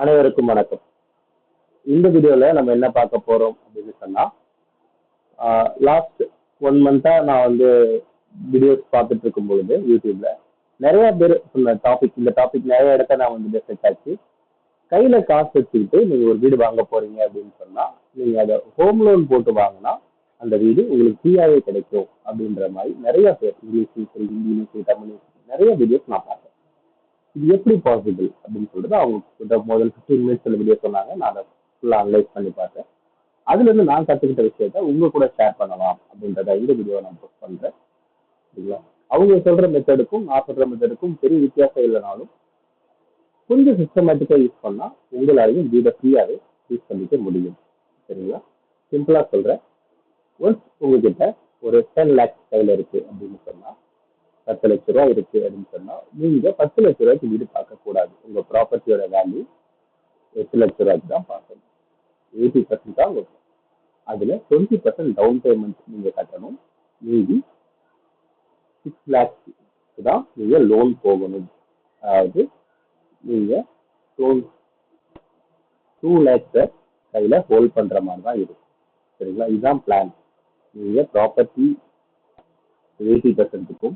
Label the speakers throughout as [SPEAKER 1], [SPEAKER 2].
[SPEAKER 1] அனைவருக்கும் வணக்கம். இந்த வீடியோல நம்ம என்ன பார்க்க போறோம் அப்படின்னு சொன்னா, லாஸ்ட் 1 மந்த்தா நான் வீடியோஸ் பார்த்துட்டு இருக்கும் பொழுது யூடியூப்ல நிறைய பேர் சொன்ன டாபிக், இந்த டாபிக் நிறைய இடத்த நான் டிஸ்கஸ் ஆச்சு. கையில காசு வச்சுக்கிட்டு நீங்க ஒரு வீடு வாங்க போறீங்க அப்படின்னு சொன்னா, நீங்க அதை ஹோம் லோன் போட்டு வாங்கினா அந்த வீடு உங்களுக்கு ஃப்ரீயாவே கிடைக்கும் அப்படின்ற மாதிரி நிறைய பேர் இங்கிலீஷ் சரி, ஹிந்திலையும் சரி, தமிழ்லையும் சரி நிறைய வீடியோஸ் நான் பார்த்தேன். இது எப்படி பாசிபிள் அப்படின்னு சொல்லிட்டு அவங்க முதல் 15 மினிட்ஸ் வீடியோ சொன்னாங்க. நான் அதை ஃபுல்லாக அனலைஸ் பண்ணி பார்த்தேன். அதுல இருந்து நான் கத்துக்கிட்ட விஷயத்த உங்க கூட ஷேர் பண்ணலாம் அப்படின்றத இந்த வீடியோ நான் போஸ்ட் பண்றேன். சரிங்களா? அவங்க சொல்ற மெத்தடுக்கும் நான் சொல்ற மெத்தடுக்கும் பெரிய வித்தியாசம் இல்லைனாலும் கொஞ்சம் சிஸ்டமேட்டிக்கா யூஸ் பண்ணா உங்களாலையும் வீடை ஃப்ரீயாவே யூஸ் பண்ணிக்க முடியும். சரிங்களா? சிம்பிளா சொல்றேன். ஒன்ஸ் உங்ககிட்ட ஒரு 10 lakhs கையில இருக்கு அப்படின்னு சொன்னா, 10 லட்ச ரூபாய் இருக்கு அப்படின்னு சொன்னா, நீங்க 10 லட்ச ரூபாய்க்கு வீடு பார்க்க கூடாது. உங்க ப்ராப்பர்ட்டியோட வேல்யூ 8 லட்ச ரூபாய்க்கு தான் பார்க்கணும். 80% தான் வரும். அதுல 20% டவுன் பேமெண்ட் நீங்க கட்டணும். மீதி 6 lakhs தான் நீங்க லோன் போகணும். அதாவது நீங்க 2 lakhs கையில ஹோல்ட் பண்ற மாதிரி தான் இருக்கும். சரிங்களா? இதுதான் பிளான். நீங்க ப்ராப்பர்ட்டி 80%க்கும்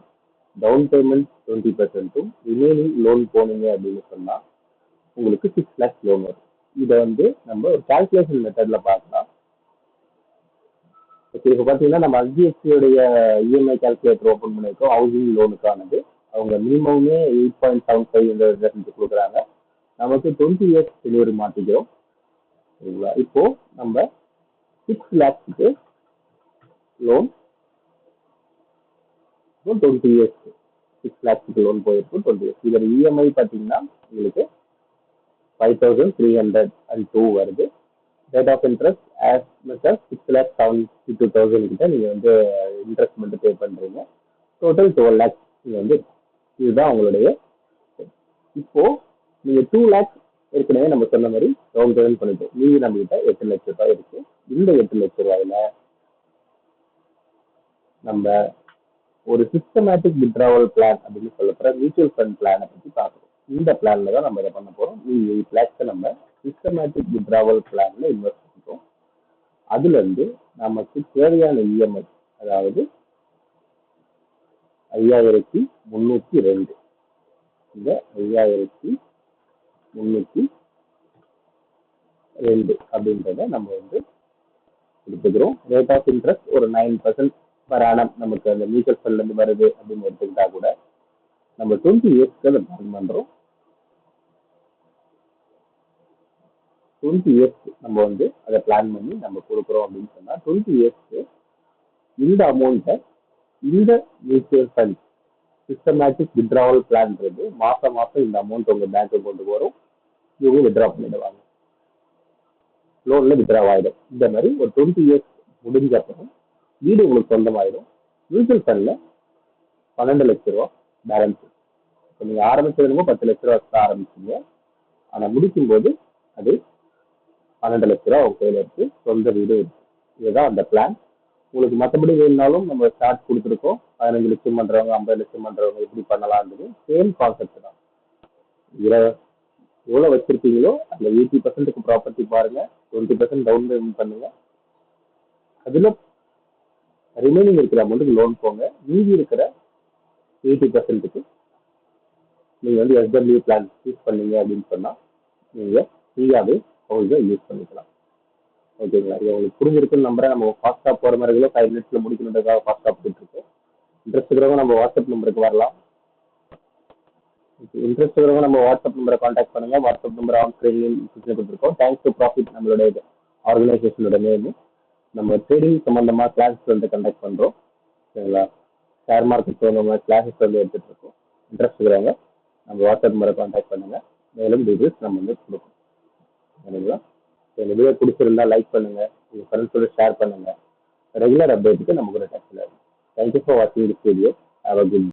[SPEAKER 1] டவுன் பேமெண்ட் 20%ம் ரிமைனிங் லோன் போனீங்க அப்படின்னு சொன்னா உங்களுக்கு 6 lakhs லோன் வரும். இதை நம்ம ஒரு கால்குலேஷன் மெத்தட்ல பார்க்கலாம். ஓகே, இப்போ பார்த்தீங்கன்னா நம்ம HDFC-யோடைய இஎம்ஐ கால்குலேட்டர் ஓப்பன் பண்ணியிருக்கோம். ஹவுசிங் லோனுக்கானது அவங்க மினிமமே 8.75% கொடுக்குறாங்க. நமக்கு 20 years டெலிவரி மாட்டிக்கிறோம். சரிங்களா? இப்போ நம்ம 6 lakhs loan 20 years 6 lakhs loan போயிருக்கும் 20 years. இதோட இஎம்ஐ பார்த்தீங்கன்னா உங்களுக்கு 5,302 வருது. Rate of interest as much as 6,72,000 கிட்ட நீங்க இன்ட்ரெஸ்ட் மட்டும் பே பண்றீங்க. டோட்டல் 12 lakhs நீங்க இதுதான் உங்களுடைய. இப்போ நீங்க 2 lakhs ஏற்கனவே நம்ம சொன்ன மாதிரி டவுன் பேமெண்ட் பண்ணிட்டோம். மீதி நம்ம கிட்ட 8 லட்ச ரூபாய் இருக்கு. இந்த 8 லட்ச ரூபாயில நம்ம ஒரு சிஸ்டமேட்டிக் வித்ட்ராவல் பிளான் அப்படின்னு சொல்லப்படுற மியூச்சுவல் ஃபண்ட் பிளானை பத்தி பார்க்கணும். இந்த பிளான்ல தான் நம்ம இதை பண்ண போறோம். 8 lakhs நம்ம சிஸ்டமேட்டிக் வித்ட்ராவல் பிளான்ல இன்வெஸ்ட் பண்றோம். அதுல இருந்து நமக்கு தேவையான இஎம்ஐ அதாவது 5,302 இந்த 5,302 அப்படின்றத நம்ம எடுத்துக்கிறோம். ரேட் ஆஃப் இன்ட்ரெஸ்ட் ஒரு 9% பர் ஆனம் நமக்கு அந்த மியூச்சுவல் ஃபண்ட்ல இருந்து வருது அப்படின்னு எடுத்துக்கிட்டா கூட நம்ம 20 yearsக்கு அதை பிளான் பண்றோம். 20 years நம்ம அதை பிளான் பண்ணி நம்ம கொடுக்குறோம் அப்படின்னு சொன்னா 20 yearsக்கு இந்த அமௌண்ட்டை இந்த மியூச்சுவல் ஃபண்ட் சிஸ்டமேட்டிக் வித்ட்ராவல் பிளான்றது மாசம் மாசம் இந்த அமௌண்ட் உங்க பேங்க் அக்கௌண்ட்டுக்கு வரும். இவங்க வித்ட்ரா பண்ணிடுவாங்க. லோன்ல வித்ட்ரா ஆயிடும். இந்த மாதிரி ஒரு 20 years முடிஞ்ச அப்புறம் வீடு உங்களுக்கு சொந்தமாயிடும். மியூச்சுவல் ஃபண்ட்ல 12 லட்ச ரூபா பேலன்ஸ். இப்போ நீங்க ஆரம்பிச்சதுமோ 10 லட்ச ரூபா ஆரம்பிச்சீங்க. ஆனா முடிக்கும் போது அது 12 லட்ச ரூபா உங்க கையில இருக்கு. சொந்த வீடு இருக்கு. இதுதான் அந்த பிளான். உங்களுக்கு மற்றபடி வேணும்னாலும் நம்ம ஸ்டார்ட் கொடுத்துருக்கோம். 15 லட்சம் பண்றவங்க, 50 லட்சம் பண்றவங்க எப்படி பண்ணலாம்ன்றது சேம் கான்செப்ட் தான். எவ்வளவு வச்சிருக்கீங்களோ அதுல 80%க்கு ப்ராப்பர்ட்டி பாருங்க, 20% டவுன் பேமெண்ட் பண்ணுங்க. அதுல ரிமைனிங் இருக்கிற அமௌண்ட்டுக்கு லோன் போங்க. மீதி இருக்கிற 80%க்கு நீங்க SW பிளான் யூஸ் பண்ணீங்க அப்படின்னு சொன்னா நீங்க ஃப்ரீயாவே ஹவுஸை யூஸ் பண்ணிக்கலாம். ஓகேங்களா? இது உங்களுக்கு புரிஞ்சிருக்குன்னு நம்புறேன். நம்ம ஃபாஸ்டா போற மாதிரி 5 minutesல முடிக்கணுன்றதுக்காக ஃபாஸ்டா போயிட்டு இருக்கோம். இன்ட்ரெஸ்ட் இருக்கிறவங்க நம்ம வாட்ஸ்அப் நம்பருக்கு வரலாம். இன்ட்ரெஸ்ட் இருக்கிறவங்க நம்ம வாட்ஸ்அப் நம்பரை கான்டாக்ட் பண்ணுங்க. வாட்ஸ்அப் நம்பர் ஆன் ஸ்கிரீன்லையும் கொடுத்துருக்கோம். தேங்க்ஸ் டு ப்ராஃபிட் நம்மளுடைய ஆர்கனைசேஷனோட நேம். நம்ம ட்ரேடிங் சம்பந்தமா கிளாஸஸ் கண்டக்ட் பண்றோம். சரிங்களா? ஷேர் மார்க்கெட் சம்பந்தமா கிளாஸஸ் எடுத்துட்டு இருக்கோம். இன்ட்ரெஸ்ட் இருக்கிறவங்க நம்ம வாட்ஸ்அப் நம்பரை கான்டாக்ட் பண்ணுங்க. மேலும் டீடைல்ஸ் நம்ம கொடுப்போம். சரிங்களா? இந்த வீடியோ பிடிச்சிருந்தா லைக் பண்ணுங்க, உங்க ஃப்ரெண்ட்ஸோட ஷேர் பண்ணுங்க. ரெகுலர் அப்டேட்டுக்கு நம்ம கூட டச்ல இருக்கும். தேங்க்யூ ஃபார் வாட்சிங் this video. Have a good day.